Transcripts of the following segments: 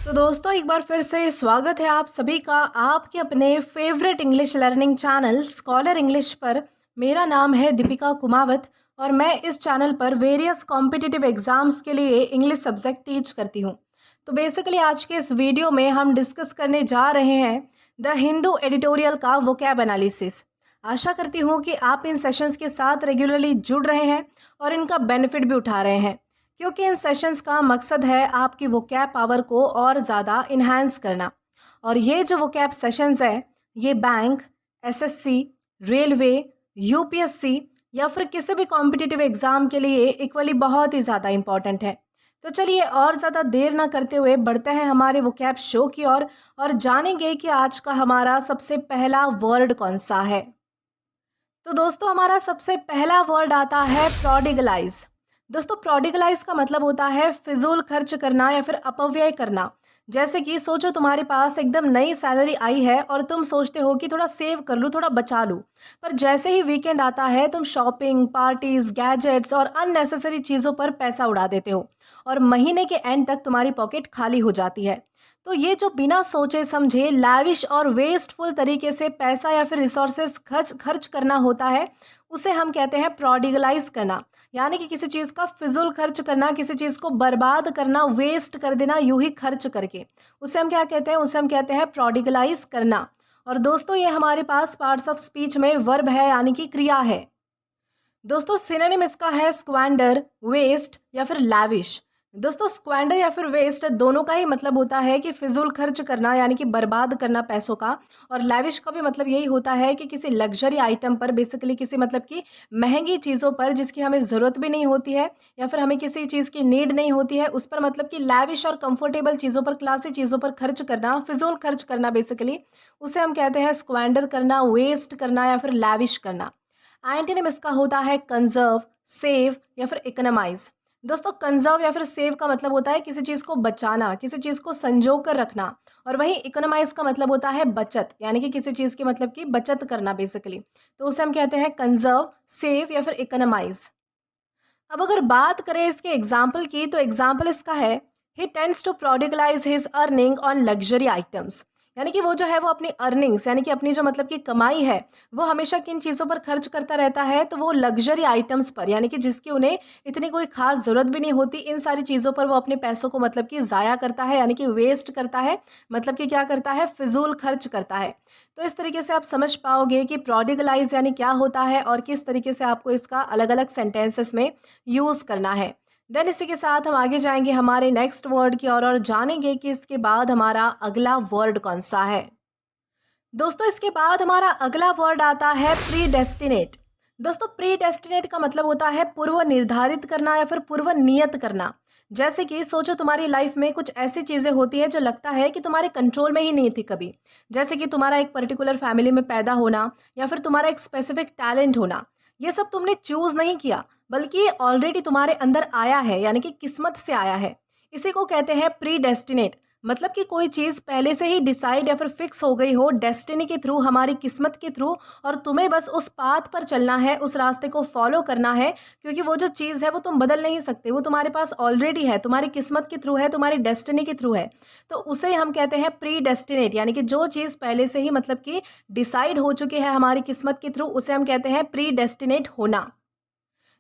तो दोस्तों एक बार फिर से स्वागत है आप सभी का आपके अपने favourite English learning channel scholar English पर। मेरा नाम है दीपिका कुमावत और मैं इस चैनल पर वेरियस कॉम्पिटिटिव एग्जाम्स के लिए इंग्लिश सब्जेक्ट टीच करती हूँ। तो बेसिकली आज के इस वीडियो में हम डिस्कस करने जा रहे हैं द हिंदू एडिटोरियल का वोकैब एनालिसिस। आशा करती हूँ कि आप इन सेशंस के साथ रेगुलरली जुड़ रहे हैं और इनका बेनिफिट भी उठा रहे हैं, क्योंकि इन सेशंस का मकसद है आपकी वोकैब पावर को और ज़्यादा इन्हांस करना। और ये जो वोकैब सेशंस है ये बैंक, एसएससी, रेलवे, यूपीएससी या फिर किसी भी कॉम्पिटिटिव एग्ज़ाम के लिए इक्वली बहुत ही ज़्यादा इम्पॉर्टेंट है। तो चलिए और ज़्यादा देर ना करते हुए बढ़ते हैं हमारे वोकैब शो की ओर और जानेंगे कि आज का हमारा सबसे पहला वर्ड कौन सा है। तो दोस्तों हमारा सबसे पहला वर्ड आता है प्रोडिगलाइज। दोस्तों प्रोडिगलाइज का मतलब होता है फिजूल खर्च करना या फिर अपव्यय करना। जैसे कि सोचो तुम्हारे पास एकदम नई सैलरी आई है और तुम सोचते हो कि थोड़ा सेव कर लूँ, थोड़ा बचा लूँ, पर जैसे ही वीकेंड आता है तुम शॉपिंग, पार्टीज, गैजेट्स और अननेसेसरी चीज़ों पर पैसा उड़ा देते हो और महीने के एंड तक तुम्हारी पॉकेट खाली हो जाती है। तो ये जो बिना सोचे समझे लैविश और वेस्टफुल तरीके से पैसा या फिर रिसोर्सेज खर्च करना होता है, उसे हम कहते हैं प्रोडिगलाइज करना। यानी कि किसी चीज़ का फिजूल खर्च करना, किसी चीज़ को बर्बाद करना, वेस्ट कर देना यूं ही खर्च करके, उसे हम क्या कहते हैं? उसे हम कहते हैं प्रोडिगलाइज करना। और दोस्तों ये हमारे पास पार्ट्स ऑफ स्पीच में वर्ब है, यानी कि क्रिया है। दोस्तों सिनोनिम इसका है स्क्वैंडर, वेस्ट या फिर लैविश। दोस्तों स्क्वैंडर या फिर वेस्ट दोनों का ही मतलब होता है कि फिजूल खर्च करना, यानी कि बर्बाद करना पैसों का। और लैविश का भी मतलब यही होता है कि किसी लग्जरी आइटम पर, बेसिकली किसी मतलब कि महंगी चीज़ों पर जिसकी हमें ज़रूरत भी नहीं होती है या फिर हमें किसी चीज़ की नीड नहीं होती है, उस पर मतलब कि लैविश और कंफर्टेबल चीज़ों पर, क्लासी चीज़ों पर खर्च करना, फिजूल खर्च करना, बेसिकली उसे हम कहते हैं स्क्वैंडर करना, वेस्ट करना या फिर लैविश करना। एंटोनिम इसका होता है कंजर्व, सेव या फिर इकोनोमाइज। दोस्तों कंजर्व या फिर सेव का मतलब होता है किसी चीज़ को बचाना, किसी चीज़ को संजो कर रखना। और वहीं इकोनोमाइज का मतलब होता है बचत, यानी कि किसी चीज़ की मतलब की बचत करना बेसिकली। तो उसे हम कहते हैं कंजर्व, सेव या फिर इकोनोमाइज। अब अगर बात करें इसके एग्जाम्पल की, तो एग्जाम्पल इसका है he tends to prodigalize his earning on luxury items. यानी कि वो जो है वो अपनी अर्निंग्स, यानी कि अपनी जो मतलब की कमाई है, वो हमेशा किन चीज़ों पर खर्च करता रहता है? तो वो लग्जरी आइटम्स पर, यानी कि जिसकी उन्हें इतनी कोई खास ज़रूरत भी नहीं होती, इन सारी चीज़ों पर वो अपने पैसों को मतलब कि ज़ाया करता है, यानी कि वेस्ट करता है। मतलब कि क्या करता है? फिजूल खर्च करता है। तो इस तरीके से आप समझ पाओगे कि प्रोडिगलाइज यानी क्या होता है और किस तरीके से आपको इसका अलग अलग सेंटेंसेस में यूज़ करना है। देन इसी के साथ हम आगे जाएंगे हमारे नेक्स्ट वर्ड की ओर और जानेंगे कि इसके बाद हमारा अगला वर्ड कौन सा है। दोस्तों इसके बाद हमारा अगला वर्ड आता है प्री डेस्टिनेट। दोस्तों प्री डेस्टिनेट का मतलब होता है पूर्व निर्धारित करना या फिर पूर्व नियत करना। जैसे कि सोचो तुम्हारी लाइफ में कुछ ऐसी चीज़ें होती है जो लगता है कि तुम्हारे कंट्रोल में ही नहीं थी कभी। जैसे कि तुम्हारा एक पर्टिकुलर फैमिली में पैदा होना या फिर तुम्हारा एक स्पेसिफिक टैलेंट होना। ये सब तुमने चूज नहीं किया, बल्कि ये ऑलरेडी तुम्हारे अंदर आया है, यानी कि किस्मत से आया है। इसी को कहते हैं प्री डेस्टिनेट। मतलब कि कोई चीज़ पहले से ही डिसाइड या फिर फिक्स हो गई हो डेस्टिनी के थ्रू, हमारी किस्मत के थ्रू, और तुम्हें बस उस पाथ पर चलना है, उस रास्ते को फॉलो करना है। क्योंकि वो जो चीज़ है वो तुम बदल नहीं सकते, वो तुम्हारे पास ऑलरेडी है, तुम्हारी किस्मत के थ्रू है, तुम्हारी डेस्टिनी के थ्रू है। तो उसे हम कहते हैं प्री डेस्टिनेट, यानी कि जो चीज़ पहले से ही मतलब कि डिसाइड हो चुकी है हमारी किस्मत के थ्रू, उसे हम कहते हैं प्री डेस्टिनेट होना।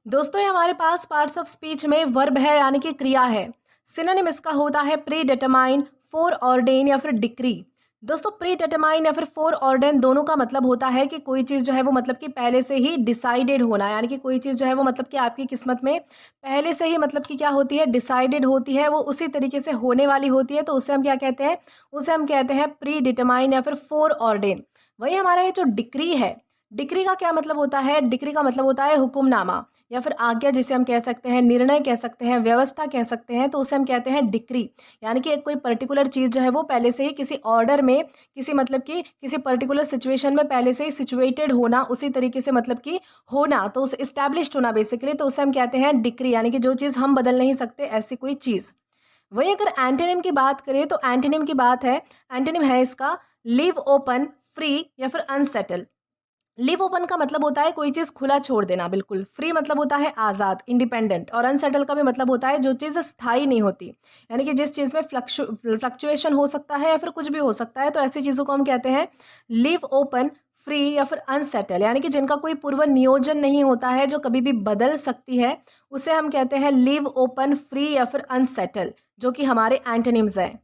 दोस्तों ये हमारे पास पार्ट्स ऑफ स्पीच में वर्ब है, यानी कि क्रिया है। सिनोनिम इसका होता है प्री डिटरमाइन, फोर ऑर्डेन या फिर डिक्री। दोस्तों प्री डिटरमाइन या फिर फोर ऑर्डेन दोनों का मतलब होता है कि कोई चीज़ जो है वो मतलब कि पहले से ही डिसाइडेड होना, यानी कि कोई चीज़ जो है वो मतलब कि आपकी किस्मत में पहले से ही मतलब कि क्या होती है? डिसाइडेड होती है, वो उसी तरीके से होने वाली होती है। तो उसे हम क्या कहते हैं? उसे हम कहते हैं प्री डिटरमाइन या फिर फोर ऑर्डेन। वही हमारा ये जो डिक्री है, डिक्री का क्या मतलब होता है? डिक्री का मतलब होता है हुक्मनामा या फिर आज्ञा, जिसे हम कह सकते हैं, निर्णय कह सकते हैं, व्यवस्था कह सकते हैं। तो उसे हम कहते हैं डिक्री। यानी कि एक कोई पर्टिकुलर चीज़ जो है वो पहले से ही किसी ऑर्डर में, किसी मतलब कि किसी पर्टिकुलर सिचुएशन में पहले से ही सिचुएटेड होना, उसी तरीके से मतलब कि होना, तो उस इस्टेब्लिश्ड होना बेसिकली। तो उसे हम कहते हैं डिक्री, यानी कि जो चीज़ हम बदल नहीं सकते, ऐसी कोई चीज़। वहीं अगर एंटोनिम की बात करें, तो एंटोनिम की बात है, एंटोनिम है इसका लिव ओपन, फ्री या फिर अनसेटल। लिव ओपन का मतलब होता है कोई चीज़ खुला छोड़ देना बिल्कुल। फ्री मतलब होता है आज़ाद, इंडिपेंडेंट। और अनसेटल का भी मतलब होता है जो चीज़ स्थायी नहीं होती, यानी कि जिस चीज़ में फ्लक्चुएशन हो सकता है या फिर कुछ भी हो सकता है, तो ऐसी चीज़ों को हम कहते हैं लिव ओपन, फ्री या फिर अनसेटल, यानी कि जिनका कोई पूर्व नियोजन नहीं होता है, जो कभी भी बदल सकती है, उसे हम कहते हैं लिव ओपन, फ्री या फिर अनसेटल, जो कि हमारे एंटोनिम्स हैं।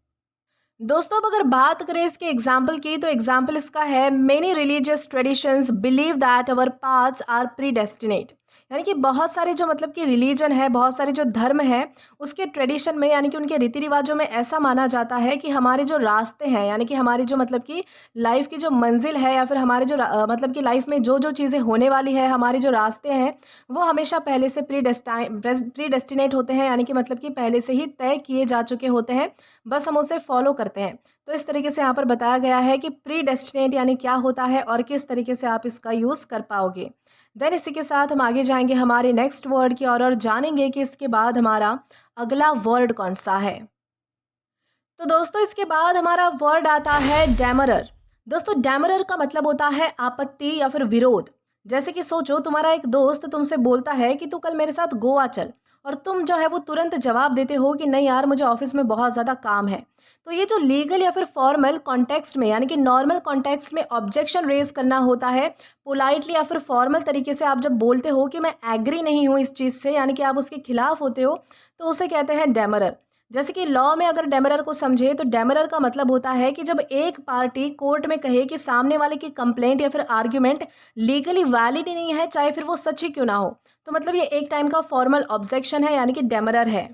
दोस्तों अब अगर बात करें इसके एग्जाम्पल की, तो एग्जाम्पल इसका है many religious traditions believe that our paths are predestinate. यानी कि बहुत सारे जो मतलब कि रिलीजन है, बहुत सारे जो धर्म है, उसके ट्रेडिशन में यानी कि उनके रीति रिवाजों में ऐसा माना जाता है कि हमारे जो रास्ते हैं, यानी कि हमारी जो मतलब कि लाइफ की जो मंजिल है, या फिर हमारे जो मतलब कि लाइफ में जो जो चीज़ें होने वाली है, हमारे जो रास्ते हैं, वो हमेशा पहले से प्रीडेस्टिनेट होते हैं, यानी कि मतलब कि पहले से ही तय किए जा चुके होते हैं, बस हम उसे फॉलो करते हैं। तो इस तरीके से यहाँ पर बताया गया है कि प्री डेस्टिनेट यानी क्या होता है और किस तरीके से आप इसका यूज़ कर पाओगे। देन इसी के साथ हम आगे जाएंगे हमारे नेक्स्ट वर्ड की ओर और जानेंगे कि इसके बाद हमारा अगला वर्ड कौन सा है। तो दोस्तों इसके बाद हमारा वर्ड आता है डैमरर। दोस्तों डैमरर का मतलब होता है आपत्ति या फिर विरोध। जैसे कि सोचो तुम्हारा एक दोस्त तुमसे बोलता है कि तू कल मेरे साथ गोवा चल, और तुम जो है वो तुरंत जवाब देते हो कि नहीं यार मुझे ऑफिस में बहुत ज़्यादा काम है। तो ये जो लीगल या फिर फॉर्मल कॉन्टेक्स्ट में, यानी कि नॉर्मल कॉन्टेक्स्ट में ऑब्जेक्शन रेज करना होता है, पोलाइटली या फिर फॉर्मल तरीके से आप जब बोलते हो कि मैं एग्री नहीं हूँ इस चीज़ से, यानी कि आप उसके खिलाफ होते हो, तो उसे कहते हैं डैमरर। जैसे कि लॉ में अगर डेमरर को समझे, तो डेमरर का मतलब होता है कि जब एक पार्टी कोर्ट में कहे कि सामने वाले की कंप्लेंट या फिर आर्ग्यूमेंट लीगली वैलिड ही नहीं है, चाहे फिर वो सच ही क्यों ना हो, तो मतलब ये एक टाइम का फॉर्मल ऑब्जेक्शन है, यानी कि डेमरर है।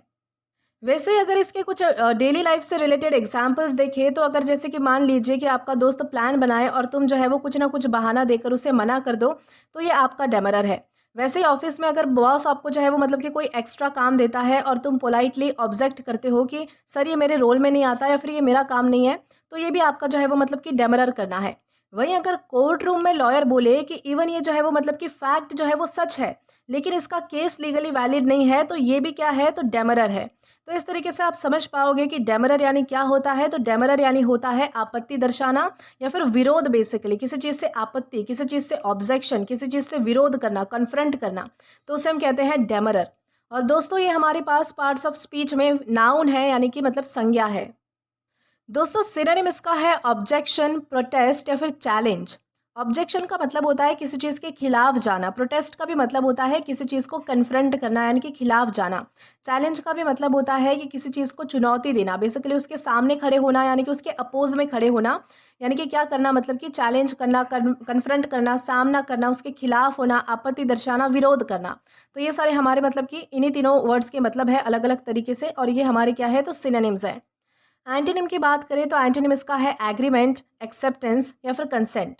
वैसे ही अगर इसके कुछ डेली लाइफ से रिलेटेड एग्जांपल्स देखें, तो अगर जैसे कि मान लीजिए कि आपका दोस्त प्लान बनाए और तुम जो है वो कुछ ना कुछ बहाना देकर उसे मना कर दो, तो ये आपका डेमरर है। वैसे ही ऑफिस में अगर बॉस आपको जो है वो मतलब कि कोई एक्स्ट्रा काम देता है और तुम पोलाइटली ऑब्जेक्ट करते हो कि सर ये मेरे रोल में नहीं आता या फिर ये मेरा काम नहीं है, तो ये भी आपका जो है वो मतलब कि डेमरर करना है। वहीं अगर कोर्ट रूम में लॉयर बोले कि इवन ये जो है वो मतलब कि फैक्ट जो है वो सच है, लेकिन इसका केस लीगली वैलिड नहीं है, तो ये भी क्या है, तो डेमरर है। तो इस तरीके से आप समझ पाओगे कि डेमरर यानी क्या होता है। तो डेमरर यानी होता है आपत्ति दर्शाना या फिर विरोध, बेसिकली किसी चीज़ से आपत्ति, किसी चीज़ से ऑब्जेक्शन, किसी चीज़ से विरोध करना, कन्फ्रंट करना, तो उसे हम कहते हैं डेमरर। और दोस्तों ये हमारे पास पार्ट्स ऑफ स्पीच में नाउन है, यानी कि मतलब संज्ञा है। दोस्तों सिनोनिम इसका है ऑब्जेक्शन, प्रोटेस्ट या फिर चैलेंज। ऑब्जेक्शन का मतलब होता है किसी चीज़ के खिलाफ जाना। प्रोटेस्ट का भी मतलब होता है किसी चीज़ को कन्फ्रंट करना, यानी कि खिलाफ जाना। चैलेंज का भी मतलब होता है कि किसी चीज़ को चुनौती देना, बेसिकली उसके सामने खड़े होना, यानी कि उसके अपोज में खड़े होना। यानी कि क्या करना, मतलब कि चैलेंज करना, कन्फ्रंट करना, सामना करना, उसके खिलाफ होना, आपत्ति दर्शाना, विरोध करना। तो ये सारे हमारे मतलब कि इन्हीं तीनों वर्ड्स के मतलब है अलग अलग तरीके से, और ये हमारे क्या है, तो सिनोनिम्स है। एंटोनिम की बात करें तो एंटोनिम इसका है एग्रीमेंट, एक्सेप्टेंस या फिर कंसेंट।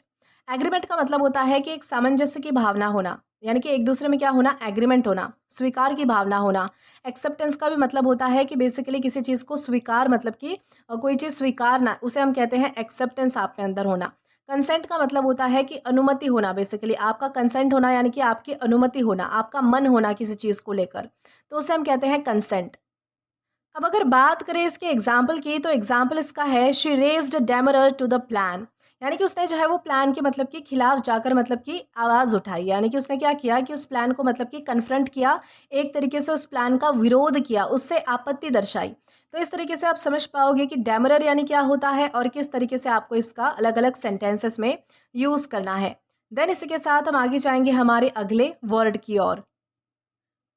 एग्रीमेंट का मतलब होता है कि एक सामंजस्य की भावना होना, यानी कि एक दूसरे में क्या होना, एग्रीमेंट होना, स्वीकार की भावना होना। एक्सेप्टेंस का भी मतलब होता है कि बेसिकली किसी चीज़ को स्वीकार, मतलब कि कोई चीज़ स्वीकारना, उसे हम कहते हैं एक्सेप्टेंस आपके अंदर होना। कंसेंट का मतलब होता है कि अनुमति होना, बेसिकली आपका कंसेंट होना, यानी कि आपकी अनुमति होना, आपका मन होना किसी चीज़ को लेकर, तो उसे हम कहते हैं कंसेंट। अब अगर बात करें इसके एग्जाम्पल की, तो एग्जाम्पल इसका है she raised demurrer to the plan. यानी कि उसने जो है वो प्लान के मतलब कि खिलाफ जाकर मतलब कि आवाज़ उठाई, यानी कि उसने क्या किया कि उस प्लान को मतलब कि कन्फ्रंट किया, एक तरीके से उस प्लान का विरोध किया, उससे आपत्ति दर्शाई। तो इस तरीके से आप समझ पाओगे कि डैमरर यानी क्या होता है और किस तरीके से आपको इसका अलग अलग सेंटेंसेस में यूज़ करना है। देन इसी के साथ हम आगे जाएंगे हमारे अगले वर्ड की ओर।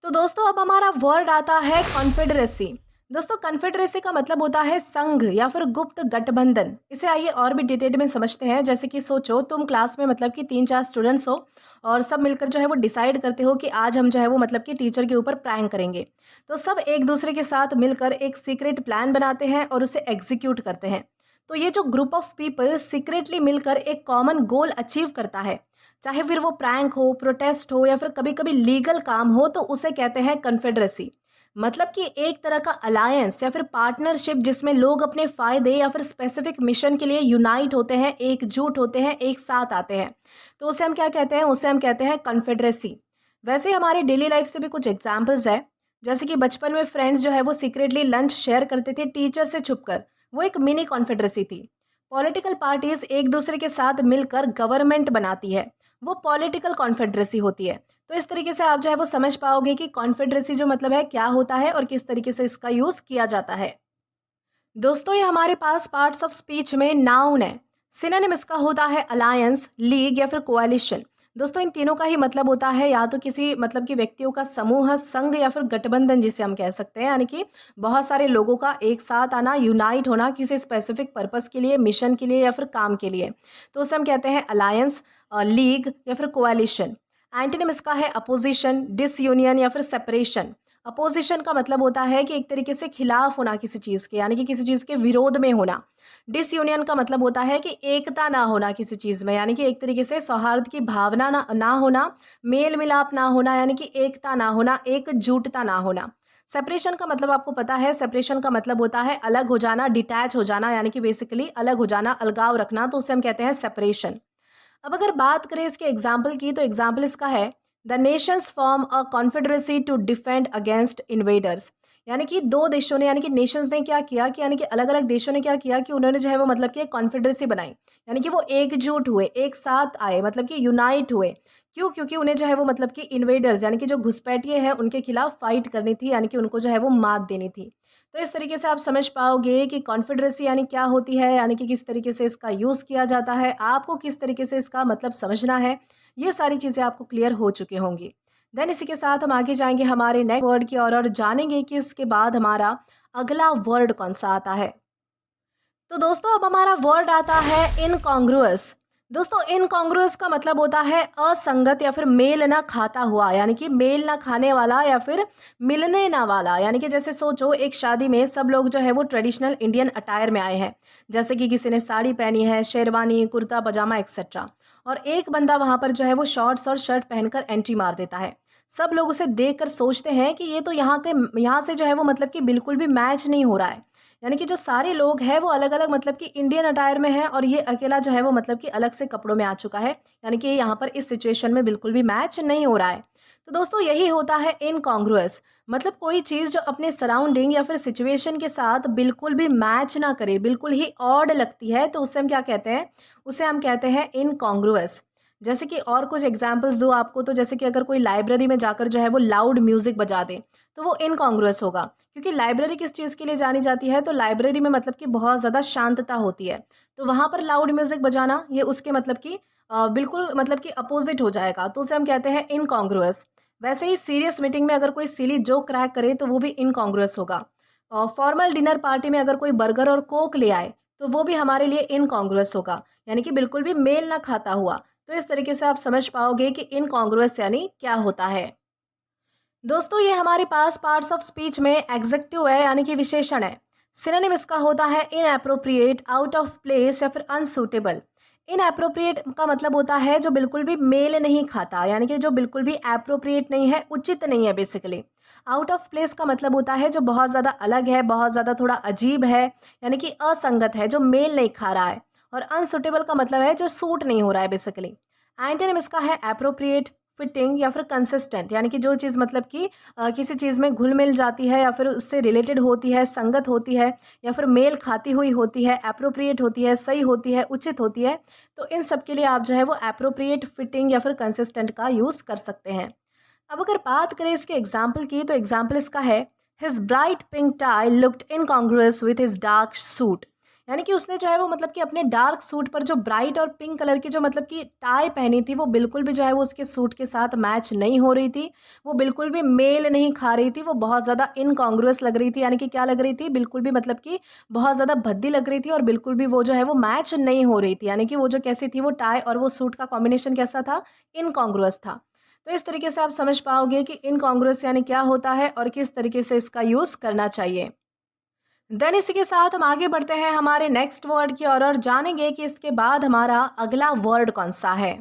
तो दोस्तों अब हमारा वर्ड आता है कॉन्फेडरेसी। दोस्तों कॉन्फेडरेसी का मतलब होता है संघ या फिर गुप्त गठबंधन। इसे आइए और भी डिटेल में समझते हैं। जैसे कि सोचो तुम क्लास में मतलब कि 3-4 स्टूडेंट्स हो, और सब मिलकर जो है वो डिसाइड करते हो कि आज हम जो है वो मतलब कि टीचर के ऊपर प्रैंक करेंगे। तो सब एक दूसरे के साथ मिलकर एक सीक्रेट प्लान बनाते हैं और उसे एग्जीक्यूट करते हैं। तो ये जो ग्रुप ऑफ पीपल सीक्रेटली मिलकर एक कॉमन गोल अचीव करता है, चाहे फिर वो प्रैंक हो, प्रोटेस्ट हो या फिर कभी कभी लीगल काम हो, तो उसे कहते हैं कन्फेडरेसी। मतलब कि एक तरह का अलायंस या फिर पार्टनरशिप जिसमें लोग अपने फायदे या फिर स्पेसिफिक मिशन के लिए यूनाइट होते हैं, एकजुट होते हैं, एक साथ आते हैं, तो उसे हम क्या कहते हैं, उसे हम कहते हैं कन्फेडरेसी। वैसे हमारी डेली लाइफ से भी कुछ एग्जाम्पल्स है। जैसे कि बचपन में फ्रेंड्स जो है वो सीक्रेटली लंच शेयर करते थे टीचर से छुपकर, वो एक मिनी कॉन्फेडरेसी थी। पॉलिटिकल पार्टीज एक दूसरे के साथ मिलकर गवर्नमेंट बनाती है, वो पॉलिटिकल कॉन्फेडरेसी होती है। तो इस तरीके से आप जो है वो समझ पाओगे कि कॉन्फेडरेसी जो मतलब है क्या होता है और किस तरीके से इसका यूज किया जाता है। दोस्तों ये हमारे पास पार्ट्स ऑफ स्पीच में नाउन है। सिनोनिम इसका होता है अलायंस, लीग या फिर कोalition। दोस्तों इन तीनों का ही मतलब होता है या तो किसी मतलब कि व्यक्तियों का समूह, संघ या फिर गठबंधन जिसे हम कह सकते हैं, यानी कि बहुत सारे लोगों का एक साथ आना, यूनाइट होना किसी स्पेसिफिक पर्पस के लिए, मिशन के लिए या फिर काम के लिए। तो उसे हम कहते हैं अलायंस, लीग या फिर कोalition। एंटोनिम इसका है अपोजिशन, डिसयूनियन या फिर सेपरेशन। अपोजिशन का मतलब होता है कि एक तरीके से खिलाफ होना किसी चीज़ के, यानी कि किसी चीज़ के विरोध में होना। डिसयूनियन का मतलब होता है कि एकता ना होना किसी चीज़ में, यानी कि एक तरीके से सौहार्द की भावना ना होना, मेल मिलाप ना होना, यानी कि एकता ना होना, एकजुटता ना होना। सेपरेशन का मतलब आपको पता है, सेपरेशन का मतलब होता है अलग हो जाना, डिटैच हो जाना, यानी कि बेसिकली अलग हो जाना, अलगाव रखना, तो उसे हम कहते हैं सेपरेशन। अब अगर बात करें इसके एग्जाम्पल की, तो एग्जाम्पल इसका है the nations form a confederacy to defend against invaders. यानी कि दो देशों ने, यानी कि नेशंस ने क्या किया कि यानी कि अलग अलग देशों ने क्या किया कि उन्होंने जो है वो मतलब कि एक कॉन्फेडरेसी बनाई, यानी कि वो एकजुट हुए, एक साथ आए, मतलब कि यूनाइट हुए। क्यों? क्योंकि उन्हें जो है वो मतलब कि इन्वेडर्स यानी कि जो घुसपैठिए हैं उनके खिलाफ फाइट करनी थी, यानी कि उनको जो है वो मात देनी थी। तो इस तरीके से आप समझ पाओगे कि कॉन्फेडरेसी यानी क्या होती है, यानी कि किस तरीके से इसका यूज़ किया जाता है, आपको किस तरीके से इसका मतलब समझना है, ये सारी चीज़ें आपको क्लियर हो चुकी होंगी। देन इसी के साथ हम आगे जाएंगे हमारे नेक्स्ट वर्ड की और जानेंगे कि इसके बाद हमारा अगला वर्ड कौन सा आता है। तो दोस्तों अब हमारा वर्ड आता है इनकॉन्ग्रुअस। दोस्तों इनकॉन्ग्रुअस का मतलब होता है असंगत या फिर मेल ना खाता हुआ, यानी कि मेल ना खाने वाला या फिर मिलने ना वाला। यानी कि जैसे सोचो एक शादी में सब लोग जो है वो ट्रेडिशनल इंडियन अटायर में आए हैं, जैसे कि किसी ने साड़ी पहनी है, शेरवानी, कुर्ता पजामा एक्सेट्रा, और एक बंदा वहां पर जो है वो शॉर्ट्स और शर्ट पहनकर एंट्री मार देता है। सब लोग उसे देखकर सोचते हैं कि ये तो यहाँ से जो है वो मतलब कि बिल्कुल भी मैच नहीं हो रहा है। यानी कि जो सारे लोग हैं वो अलग अलग मतलब कि इंडियन अटायर में है और ये अकेला जो है वो मतलब कि अलग से कपड़ों में आ चुका है, यानी कि यहाँ पर इस सिचुएशन में बिल्कुल भी मैच नहीं हो रहा है। तो दोस्तों यही होता है इनकॉन्ग्रुअस, मतलब कोई चीज़ जो अपने सराउंडिंग या फिर सिचुएशन के साथ बिल्कुल भी मैच ना करे, बिल्कुल ही ऑड लगती है, तो उसे हम क्या कहते हैं, उसे हम कहते हैं इनकॉन्ग्रुअस। जैसे कि और कुछ एग्जाम्पल्स दो आपको, तो जैसे कि अगर कोई लाइब्रेरी में जाकर जो है वो लाउड म्यूजिक बजा दे तो वो इनकॉन्ग्रुअस होगा, क्योंकि लाइब्रेरी किस चीज़ के लिए जानी जाती है, तो लाइब्रेरी में मतलब कि बहुत ज़्यादा शांतता होती है, तो वहाँ पर लाउड म्यूजिक बजाना ये उसके मतलब कि बिल्कुल मतलब कि अपोजिट हो जाएगा, तो उसे हम कहते हैं इनकॉन्ग्रुअस। वैसे ही सीरियस मीटिंग में अगर कोई सिली जोक क्रैक करे तो वो भी इनकॉन्ग्रुअस होगा। और फॉर्मल डिनर पार्टी में अगर कोई बर्गर और कोक ले आए तो वो भी हमारे लिए इनकॉन्ग्रुअस होगा, यानी कि बिल्कुल भी मेल ना खाता हुआ। तो इस तरीके से आप समझ पाओगे कि इनकॉन्ग्रुअस यानी क्या होता है। दोस्तों ये हमारे पास पार्ट्स ऑफ स्पीच में एग्जेक्टिव है, यानी कि विशेषण है। सिनोनिम इसका होता है इनएप्रोप्रिएट, आउट ऑफ प्लेस या फिर अनसूटेबल। इनएप्रोप्रिएट का मतलब होता है जो बिल्कुल भी मेल नहीं खाता, यानी कि जो बिल्कुल भी एप्रोप्रिएट नहीं है, उचित नहीं है बेसिकली। आउट ऑफ प्लेस का मतलब होता है जो बहुत ज़्यादा अलग है, बहुत ज़्यादा थोड़ा अजीब है, यानी कि असंगत है, जो मेल नहीं खा रहा है। और अनसुटेबल का मतलब है जो सूट नहीं हो रहा है बेसिकली। एंटोनिम इसका है एप्रोप्रिएट, फिटिंग या फिर कंसिस्टेंट, यानी कि जो चीज़ मतलब कि किसी चीज़ में घुल मिल जाती है या फिर उससे रिलेटेड होती है, संगत होती है या फिर मेल खाती हुई होती है, एप्रोप्रिएट होती है, सही होती है, उचित होती है। तो इन सब के लिए आप जो है वो एप्रोप्रिएट, फिटिंग या फिर कंसिस्टेंट का यूज़ कर सकते हैं। अब अगर बात करें इसके एग्जाम्पल की, तो एग्जाम्पल इसका है his bright pink tie looked incongruous with his dark suit. यानी कि उसने जो है वो मतलब कि अपने डार्क सूट पर जो ब्राइट और पिंक कलर की जो मतलब कि टाई पहनी थी वो बिल्कुल भी जो है वो उसके सूट के साथ मैच नहीं हो रही थी, वो बिल्कुल भी मेल नहीं खा रही थी, वो बहुत ज़्यादा इनकॉन्ग्रुअस लग रही थी। यानी कि क्या लग रही थी, बिल्कुल भी मतलब कि बहुत ज़्यादा भद्दी लग रही थी और बिल्कुल भी वो जो है वो मैच नहीं हो रही थी, यानी कि वो जो कैसी थी, वो टाई और वो सूट का कॉम्बिनेशन कैसा था, इनकॉन्ग्रुअस था। तो इस तरीके से आप समझ पाओगे कि इनकॉन्ग्रुअस यानी क्या होता है और किस तरीके से इसका यूज़ करना चाहिए। देन इसी के साथ हम आगे बढ़ते हैं हमारे नेक्स्ट वर्ड की और जानेंगे कि इसके बाद हमारा अगला वर्ड कौन सा है।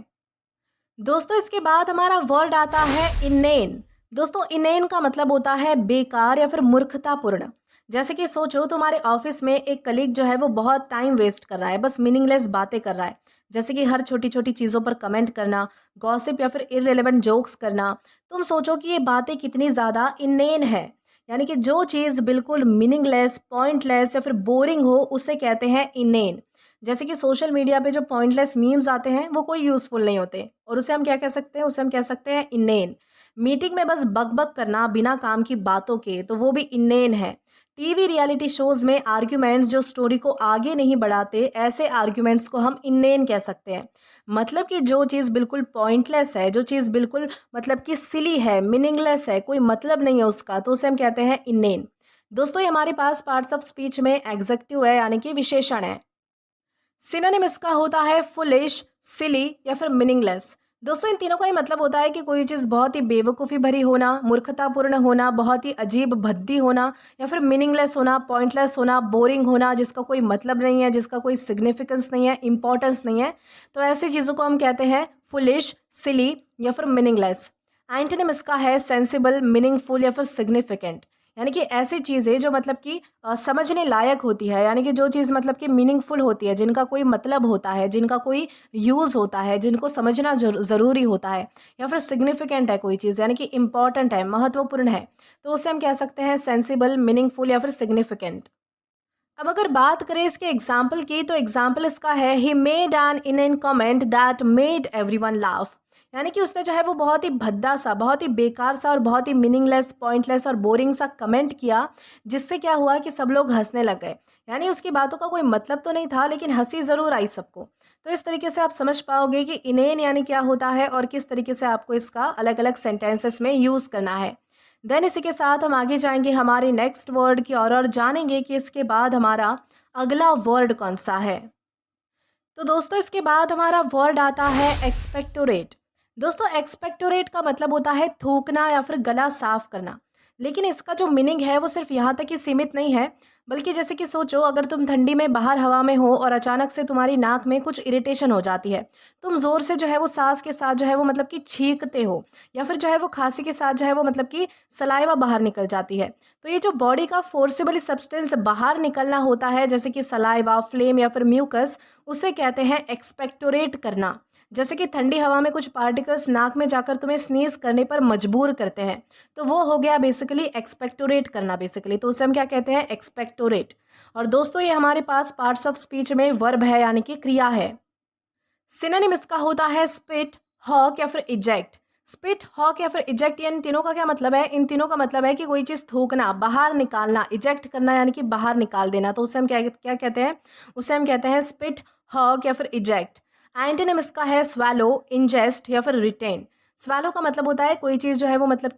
दोस्तों इसके बाद हमारा वर्ड आता है इनेन। दोस्तों इनेन का मतलब होता है बेकार या फिर मूर्खतापूर्ण। जैसे कि सोचो तुम्हारे ऑफिस में एक कलीग जो है वो बहुत टाइम वेस्ट कर रहा है, बस मीनिंगलेस बातें कर रहा है, जैसे कि हर छोटी छोटी चीज़ों पर कमेंट करना, गॉसिप या फिर इररिलेवेंट जोक्स करना। तुम सोचो कि ये बातें कितनी ज़्यादा इनेन है, यानी कि जो चीज़ बिल्कुल मीनिंगलेस, पॉइंटलेस या फिर बोरिंग हो उसे कहते हैं इनेन। जैसे कि सोशल मीडिया पे जो पॉइंटलेस मीम्स आते हैं वो कोई यूज़फुल नहीं होते और उसे हम क्या कह सकते हैं, उसे हम कह सकते हैं इनेन। मीटिंग में बस बक-बक करना बिना काम की बातों के, तो वो भी इनेन है। टीवी रियलिटी शोज़ में आर्ग्यूमेंट्स जो स्टोरी को आगे नहीं बढ़ाते, ऐसे आर्ग्यूमेंट्स को हम इनेन कह सकते हैं। मतलब कि जो चीज़ बिल्कुल पॉइंटलेस है, जो चीज़ बिल्कुल मतलब कि सिली है, मीनिंगलेस है, कोई मतलब नहीं है उसका, तो उसे हम कहते हैं इनेन। दोस्तों, ये हमारे पास पार्ट्स ऑफ स्पीच में एडजेक्टिव है, यानी कि विशेषण है। सिनोनिम इसका होता है फुलिश, सिली या फिर मीनिंगलेस। दोस्तों, इन तीनों का ही मतलब होता है कि कोई चीज़ बहुत ही बेवकूफ़ी भरी होना, मूर्खतापूर्ण होना, बहुत ही अजीब भद्दी होना या फिर मीनिंगलेस होना, पॉइंटलेस होना, बोरिंग होना, जिसका कोई मतलब नहीं है, जिसका कोई सिग्निफिकेंस नहीं है, इंपॉर्टेंस नहीं है। तो ऐसी चीज़ों को हम कहते हैं फुलिश, सिली या फिर मीनिंगलेस। एंटोनिम इसका है सेंसिबल, मीनिंगफुल या फिर सिग्निफिकेंट। यानी कि ऐसी चीज़ें जो मतलब कि समझने लायक होती है, यानी कि जो चीज़ मतलब कि मीनिंगफुल होती है, जिनका कोई मतलब होता है, जिनका कोई यूज़ होता है, जिनको समझना ज़रूरी होता है, या फिर सिग्निफिकेंट है कोई चीज़, यानी कि इम्पॉर्टेंट है, महत्वपूर्ण है, तो उसे हम कह सकते हैं सेंसिबल, मीनिंगफुल या फिर सिग्निफिकेंट। अब अगर बात करें इसके एग्जाम्पल की, तो एग्जाम्पल इसका है he made an in comment that made everyone laugh. यानी कि उसने जो है वो बहुत ही भद्दा सा, बहुत ही बेकार सा और बहुत ही मीनिंगलेस, पॉइंटलेस और बोरिंग सा कमेंट किया, जिससे क्या हुआ कि सब लोग हंसने लग गए। यानी उसकी बातों का कोई मतलब तो नहीं था, लेकिन हंसी ज़रूर आई सबको। तो इस तरीके से आप समझ पाओगे कि इनेन यानी क्या होता है और किस तरीके से आपको इसका अलग अलग सेंटेंसेस में यूज़ करना है। देन इसी के साथ हम आगे जाएंगे हमारे नेक्स्ट वर्ड की और जानेंगे कि इसके बाद हमारा अगला वर्ड कौन सा है। तो दोस्तों, इसके बाद हमारा वर्ड आता है एक्सपेक्टोरेट। दोस्तों, एक्सपेक्टोरेट का मतलब होता है थूकना या फिर गला साफ करना। लेकिन इसका जो मीनिंग है वो सिर्फ यहाँ तक ही सीमित नहीं है, बल्कि जैसे कि सोचो, अगर तुम ठंडी में बाहर हवा में हो और अचानक से तुम्हारी नाक में कुछ इरिटेशन हो जाती है, तुम ज़ोर से जो है वो सांस के साथ जो है वो मतलब कि छींकते हो, या फिर जो है वो खांसी के साथ जो है वो मतलब कि सलाइवा बाहर निकल जाती है। तो ये जो बॉडी का फोर्सिबली सब्सटेंस बाहर निकलना होता है, जैसे कि सलाइवा, फ्लेम या फिर म्यूकस, उसे कहते हैं एक्सपेक्टोरेट करना। जैसे कि ठंडी हवा में कुछ पार्टिकल्स नाक में जाकर तुम्हें स्नीज करने पर मजबूर करते हैं, तो वो हो गया बेसिकली एक्सपेक्टोरेट करना बेसिकली, तो उसे हम क्या कहते हैं, एक्सपेक्टोरेट। और दोस्तों, ये हमारे पास पार्ट्स ऑफ स्पीच में वर्ब है, यानी कि क्रिया है। सिनोनिम इसका होता है स्पिट, हॉक या फिर इजेक्ट। स्पिट, हॉक या फिर इजेक्ट, इन तीनों का क्या मतलब है? इन तीनों का मतलब है कि कोई चीज़ थूकना, बाहर निकालना, इजेक्ट करना यानी कि बाहर निकाल देना, तो उसे हम क्या क्या कहते हैं? उसे हम कहते हैं स्पिट, हॉक या फिर इजेक्ट। एंटोनिम इसका है स्वैलो, इंजेस्ट या फिर रिटेन। स्वैलो का मतलब होता है कोई चीज़ जो है वो मतलब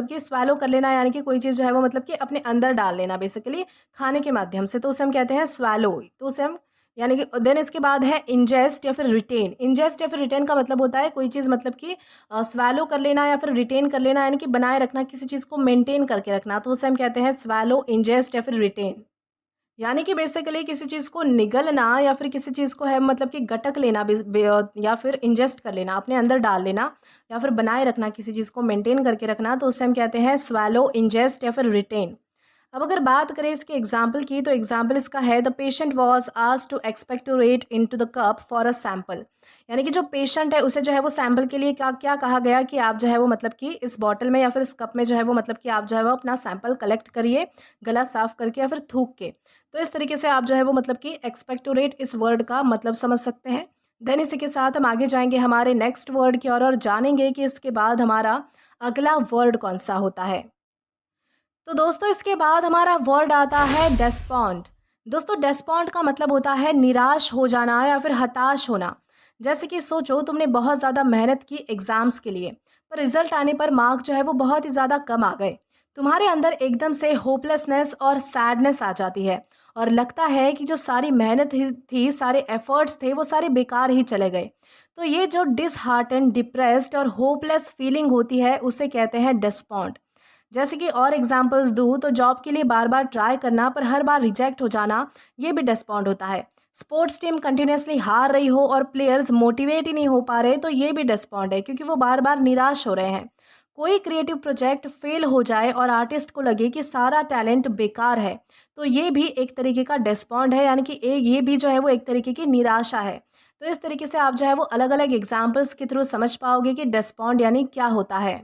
कि स्वैलो कर लेना, यानी कि कोई चीज़ जो है वो मतलब कि अपने अंदर डाल लेना बेसिकली, खाने के माध्यम से, तो उसे हम कहते हैं स्वैलो। तो उसे हम यानी कि देन इसके बाद है इंजेस्ट या फिर रिटेन। इंजेस्ट या फिर रिटेन का मतलब होता है कोई चीज़ मतलब कि स्वैलो कर लेना या फिर रिटेन कर लेना, यानी कि बनाए रखना, किसी चीज़ को मेंटेन करके रखना, तो उसे हम कहते हैं स्वैलो, इंजेस्ट या फिर रिटेन। यानी कि बेसिकली किसी चीज़ को निगलना या फिर किसी चीज़ को है मतलब कि गटक लेना, या फिर इंजेस्ट कर लेना, अपने अंदर डाल लेना, या फिर बनाए रखना, किसी चीज़ को मेंटेन करके रखना, तो उसे हम कहते हैं स्वैलो, इंजेस्ट या फिर रिटेन। अब अगर बात करें इसके एग्जाम्पल की, तो एग्जाम्पल इसका है the patient was asked to expectorate into the cup for a sample. यानी कि जो पेशेंट है उसे जो है वो सैंपल के लिए क्या क्या कहा गया कि आप जो है वो मतलब कि इस बॉटल में या फिर इस कप में जो है वो मतलब कि आप जो है वो अपना सैंपल कलेक्ट करिए, गला साफ करके या फिर थूक के। तो इस तरीके से आप जो है वो मतलब कि एक्सपेक्टोरेट इस वर्ड का मतलब समझ सकते हैं। देन इसी के साथ हम आगे जाएंगे हमारे नेक्स्ट वर्ड की और जानेंगे कि इसके बाद हमारा अगला वर्ड कौन सा होता है। तो दोस्तों, इसके बाद हमारा वर्ड आता है डेस्पॉन्ड। दोस्तों, डेस्पॉन्ड का मतलब होता है निराश हो जाना या फिर हताश होना। जैसे कि सोचो, तुमने बहुत ज़्यादा मेहनत की एग्ज़ाम्स के लिए, पर रिजल्ट आने पर मार्क जो है वो बहुत ही ज़्यादा कम आ गए। तुम्हारे अंदर एकदम से होपलेसनेस और सैडनेस आ जाती है और लगता है कि जो सारी मेहनत थी, सारे एफर्ट्स थे, वो सारे बेकार ही चले गए। तो ये जो डिसहार्टन, डिप्रेस्ड और होपलेस फीलिंग होती है, उसे कहते हैं डेस्पॉन्ड। जैसे कि और एग्जांपल्स दूँ, तो जॉब के लिए बार बार ट्राई करना पर हर बार रिजेक्ट हो जाना, ये भी डिसपॉइंट होता है। स्पोर्ट्स टीम कंटिन्यूसली हार रही हो और प्लेयर्स मोटिवेट ही नहीं हो पा रहे, तो ये भी डिसपॉइंट है, क्योंकि वो बार बार निराश हो रहे हैं। कोई क्रिएटिव प्रोजेक्ट फेल हो जाए और आर्टिस्ट को लगे कि सारा टैलेंट बेकार है, तो ये भी एक तरीके का डिसपॉइंट है, यानी कि ये भी जो है वो एक तरीके की निराशा है। तो इस तरीके से आप जो है वो अलग अलग एग्जाम्पल्स के थ्रू समझ पाओगे कि डिसपॉइंट यानी क्या होता है।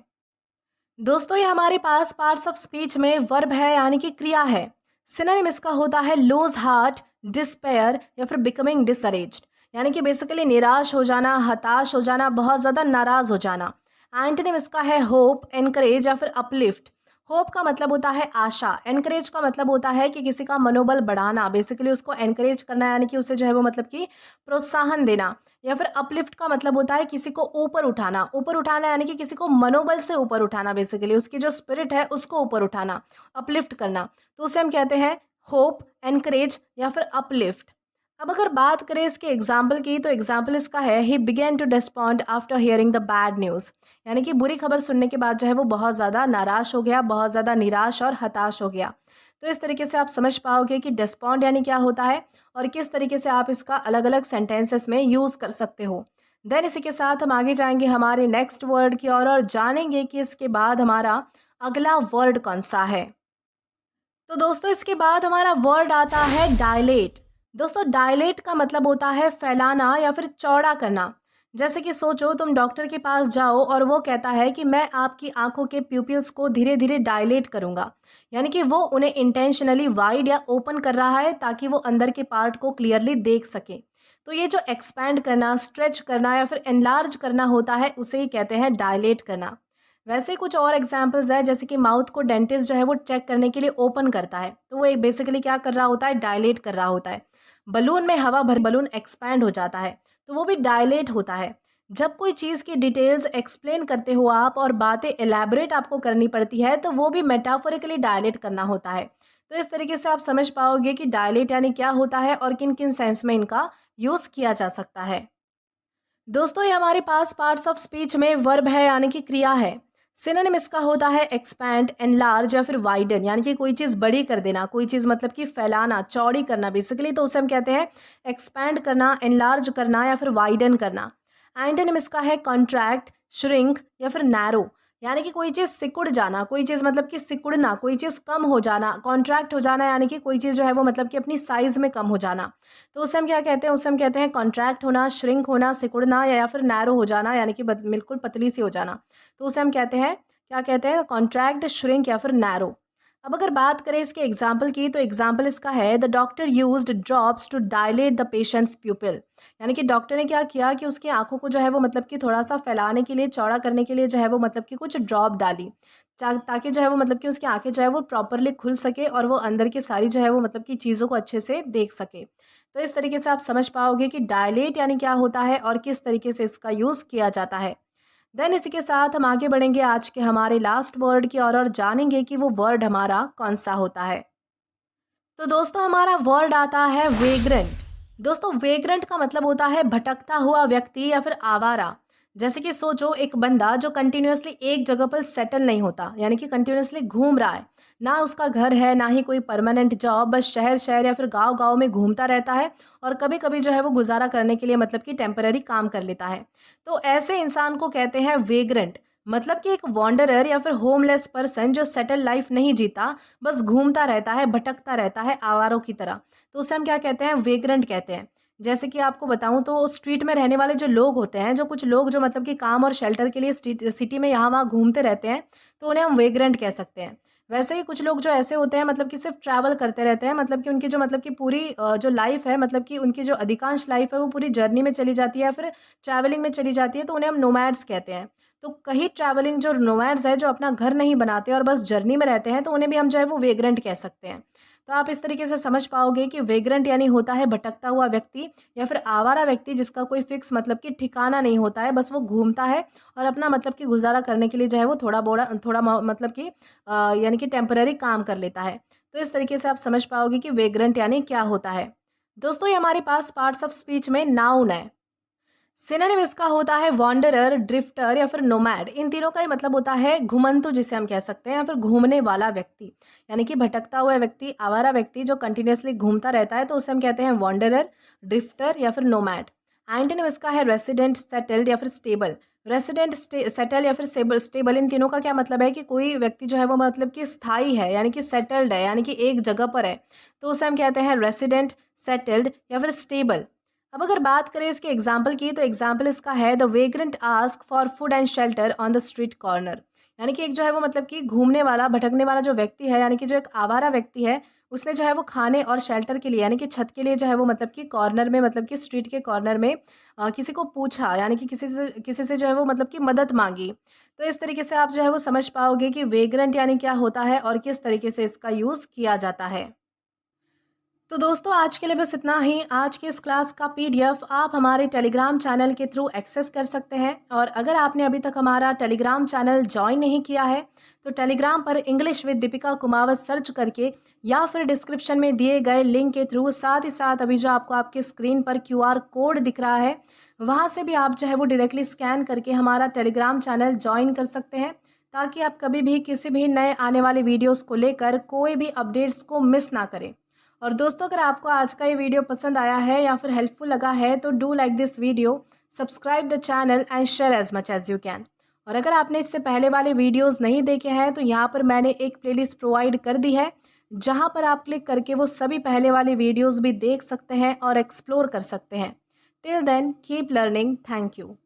दोस्तों, ये हमारे पास पार्ट्स ऑफ स्पीच में वर्ब है, यानी कि क्रिया है। सिनोनिम इसका होता है लूज हार्ट, डिस्पेयर या फिर बिकमिंग डिसकरेज्ड, यानी कि बेसिकली निराश हो जाना, हताश हो जाना, बहुत ज़्यादा नाराज़ हो जाना। एंटोनिम इसका है होप, एनकरेज या फिर अपलिफ्ट। होप का मतलब होता है आशा, एनकरेज का मतलब होता है कि किसी का मनोबल बढ़ाना, बेसिकली उसको एनकरेज करना, यानी कि उसे जो है वो मतलब कि प्रोत्साहन देना। या फिर अपलिफ्ट का मतलब होता है किसी को ऊपर उठाना, ऊपर उठाना यानी कि किसी को मनोबल से ऊपर उठाना, बेसिकली उसकी जो स्पिरिट है उसको ऊपर उठाना, अपलिफ्ट करना। तो उसे हम कहते हैं होप, एनकरेज या फिर अपलिफ्ट। अब अगर बात करें इसके एग्जाम्पल की, तो एग्जाम्पल इसका है he began to despond after hearing the bad news, यानी कि बुरी खबर सुनने के बाद जो है वो बहुत ज़्यादा नाराज़ हो गया, बहुत ज़्यादा निराश और हताश हो गया। तो इस तरीके से आप समझ पाओगे कि डिस्पॉन्ड यानी क्या होता है और किस तरीके से आप इसका अलग अलग सेंटेंसेस में यूज़ कर सकते हो। देन इसी के साथ हम आगे जाएंगे हमारे नेक्स्ट वर्ड की और जानेंगे कि इसके बाद हमारा अगला वर्ड कौन सा है। तो दोस्तों इसके बाद हमारा वर्ड आता है डायलेट। दोस्तों डायलेट का मतलब होता है फैलाना या फिर चौड़ा करना। जैसे कि सोचो तुम डॉक्टर के पास जाओ और वो कहता है कि मैं आपकी आंखों के प्यूपिल्स को धीरे धीरे डायलेट करूंगा, यानी कि वो उन्हें इंटेंशनली वाइड या ओपन कर रहा है ताकि वो अंदर के पार्ट को क्लियरली देख सके। तो ये जो एक्सपैंड करना, स्ट्रेच करना या फिर एनलार्ज करना होता है उसे ही कहते हैं डायलेट करना। वैसे कुछ और एग्जांपल्स है, जैसे कि माउथ को डेंटिस्ट जो है वो चेक करने के लिए ओपन करता है, तो वो बेसिकली क्या कर रहा होता है, डायलेट कर रहा होता है। बलून में हवा भर बलून एक्सपैंड हो जाता है, तो वो भी डायलेट होता है। जब कोई चीज़ की डिटेल्स एक्सप्लेन करते हो आप और बातें एलैबोरेट आपको करनी पड़ती है, तो वो भी मेटाफोरिकली डायलेट करना होता है। तो इस तरीके से आप समझ पाओगे कि डायलेट यानी क्या होता है और किन किन सेंस में इनका यूज़ किया जा सकता है। दोस्तों ये हमारे पास पार्ट्स ऑफ स्पीच में वर्ब है, यानी कि क्रिया है। सिनोनिम इसका होता है एक्सपैंड, एनलार्ज या फिर वाइडन, यानी कि कोई चीज़ बड़ी कर देना, कोई चीज़ मतलब कि फैलाना, चौड़ी करना बेसिकली, तो उसे हम कहते हैं एक्सपैंड करना, एनलार्ज करना या फिर वाइडन करना। एंटोनिम इसका है कॉन्ट्रैक्ट, श्रिंक या फिर नैरो, यानी कि कोई चीज़ सिकुड़ जाना, कोई चीज़ मतलब कि सिकुड़ना, कोई चीज़ कम हो जाना, कॉन्ट्रैक्ट हो जाना यानी कि कोई चीज़ जो है वो मतलब कि अपनी साइज़ में कम हो जाना। तो उसे हम क्या कहते हैं, उसे हम कहते हैं कॉन्ट्रैक्ट होना, श्रिंक होना, सिकुड़ना या फिर नैरो हो जाना, यानी कि बिल्कुल पतली सी हो जाना। तो उसे हम कहते हैं, क्या कहते हैं, कॉन्ट्रैक्ट, श्रिंक या फिर नैरो। अब अगर बात करें इसके एग्जाम्पल की, तो एग्जाम्पल इसका है the doctor used drops to dilate the patient's pupil, यानी कि डॉक्टर ने क्या किया कि उसकी आंखों को जो है वो मतलब कि थोड़ा सा फैलाने के लिए, चौड़ा करने के लिए जो है वो मतलब कि कुछ ड्रॉप डाली, ताकि जो है वो मतलब कि उसकी आंखें जो है वो प्रॉपरली खुल सके और वो अंदर की सारी जो है वो मतलब कि चीज़ों को अच्छे से देख सके। तो इस तरीके से आप समझ पाओगे कि डायलेट यानी क्या होता है और किस तरीके से इसका यूज़ किया जाता है। देन इसी के साथ हम आगे बढ़ेंगे आज के हमारे लास्ट वर्ड की और जानेंगे कि वो वर्ड हमारा कौन सा होता है। तो दोस्तों हमारा वर्ड आता है वेग्रेंट। दोस्तों वेग्रेंट का मतलब होता है भटकता हुआ व्यक्ति या फिर आवारा। जैसे कि सोचो एक बंदा जो कंटिन्यूअसली एक जगह पर सेटल नहीं होता, यानी कि कंटिन्यूअसली घूम रहा है, ना उसका घर है ना ही कोई परमानेंट जॉब, बस शहर शहर या फिर गांव गांव में घूमता रहता है और कभी कभी जो है वो गुजारा करने के लिए मतलब कि टेम्पररी काम कर लेता है। तो ऐसे इंसान को कहते हैं वेग्रेंट, मतलब कि एक वॉन्डरर या फिर होमलेस पर्सन जो सेटल लाइफ नहीं जीता, बस घूमता रहता है, भटकता रहता है आवारों की तरह। तो उसे हम क्या कहते हैं, वेग्रेंट कहते हैं। जैसे कि आपको बताऊं तो स्ट्रीट में रहने वाले जो लोग होते हैं, जो कुछ लोग जो मतलब कि काम और शेल्टर के लिए स्ट्रीट सिटी में यहाँ वहाँ घूमते रहते हैं, तो उन्हें हम वेग्रेंट कह सकते हैं। वैसे ही कुछ लोग जो ऐसे होते हैं मतलब कि सिर्फ ट्रैवल करते रहते हैं, मतलब कि उनकी जो मतलब कि पूरी जो लाइफ है, मतलब कि उनकी जो अधिकांश लाइफ है वो पूरी जर्नी में चली जाती है या फिर ट्रैवलिंग में चली जाती है, तो उन्हें हम नोमैड्स कहते हैं। तो कहीं ट्रैवलिंग जो नोमैड्स है, जो अपना घर नहीं बनाते और बस जर्नी में रहते हैं, तो उन्हें भी हम जो है वो वेग्रेंट कह सकते हैं। तो आप इस तरीके से समझ पाओगे कि वेग्रेंट यानी होता है भटकता हुआ व्यक्ति या फिर आवारा व्यक्ति, जिसका कोई फिक्स मतलब कि ठिकाना नहीं होता है, बस वो घूमता है और अपना मतलब कि गुजारा करने के लिए जो है वो मतलब कि यानी कि टेम्पररी काम कर लेता है। तो इस तरीके से आप समझ पाओगे कि वेग्रेंट यानी क्या होता है। दोस्तों ये हमारे पास पार्ट्स ऑफ स्पीच में नाउन है। सिनोनिम इसका होता है वॉन्डरर, ड्रिफ्टर या फिर नोमैड। इन तीनों का ही मतलब होता है घुमंतु, जिसे हम कह सकते हैं, या फिर घूमने वाला व्यक्ति, यानी कि भटकता हुआ व्यक्ति, आवारा व्यक्ति जो कंटिन्यूअसली घूमता रहता है, तो उसे हम कहते हैं वॉन्डरर, ड्रिफ्टर या फिर नोमैड। एंटोनिम इसका है रेसिडेंट, सेटल्ड या फिर स्टेबल। रेसिडेंट, सेटल या फिर स्टेबल, इन तीनों का क्या मतलब है कि कोई व्यक्ति जो है वो मतलब कि स्थायी है, यानी कि सेटल्ड है, यानी कि एक जगह पर है, तो उसे हम कहते हैं रेसिडेंट, सेटल्ड या फिर स्टेबल। अब अगर बात करें इसके एग्जाम्पल की, तो एग्जाम्पल इसका है the vagrant ask for food and shelter on the street corner, यानी कि एक जो है वो मतलब कि घूमने वाला, भटकने वाला जो व्यक्ति है, यानी कि जो एक आवारा व्यक्ति है, उसने जो है वो खाने और शेल्टर के लिए यानी कि छत के लिए जो है वो मतलब कि कॉर्नर में, मतलब कि स्ट्रीट के कॉर्नर में किसी को पूछा, यानी कि किसी से जो है वो मतलब कि मदद माँगी। तो इस तरीके से आप जो है वो समझ पाओगे कि वेग्रेंट यानी क्या होता है और किस तरीके से इसका यूज़ किया जाता है। तो दोस्तों आज के लिए बस इतना ही। आज की इस क्लास का पीडीएफ आप हमारे टेलीग्राम चैनल के थ्रू एक्सेस कर सकते हैं, और अगर आपने अभी तक हमारा टेलीग्राम चैनल ज्वाइन नहीं किया है तो टेलीग्राम पर English with Deepika Kumawat search करके या फिर डिस्क्रिप्शन में दिए गए लिंक के थ्रू, साथ ही साथ अभी जो आपको आपके स्क्रीन पर क्यूआर कोड दिख रहा है वहाँ से भी आप जो है वो डायरेक्टली स्कैन करके हमारा टेलीग्राम चैनल ज्वाइन कर सकते हैं, ताकि आप कभी भी किसी भी नए आने वाले वीडियोज़ को लेकर कोई भी अपडेट्स को मिस ना करें। और दोस्तों अगर आपको आज का ये वीडियो पसंद आया है या फिर हेल्पफुल लगा है तो do like this video, subscribe the channel and share as much as you can. और अगर आपने इससे पहले वाले वीडियोस नहीं देखे हैं तो यहाँ पर मैंने एक प्लेलिस्ट प्रोवाइड कर दी है, जहाँ पर आप क्लिक करके वो सभी पहले वाले वीडियोस भी देख सकते हैं और एक्सप्लोर कर सकते हैं। Till then keep learning. Thank you.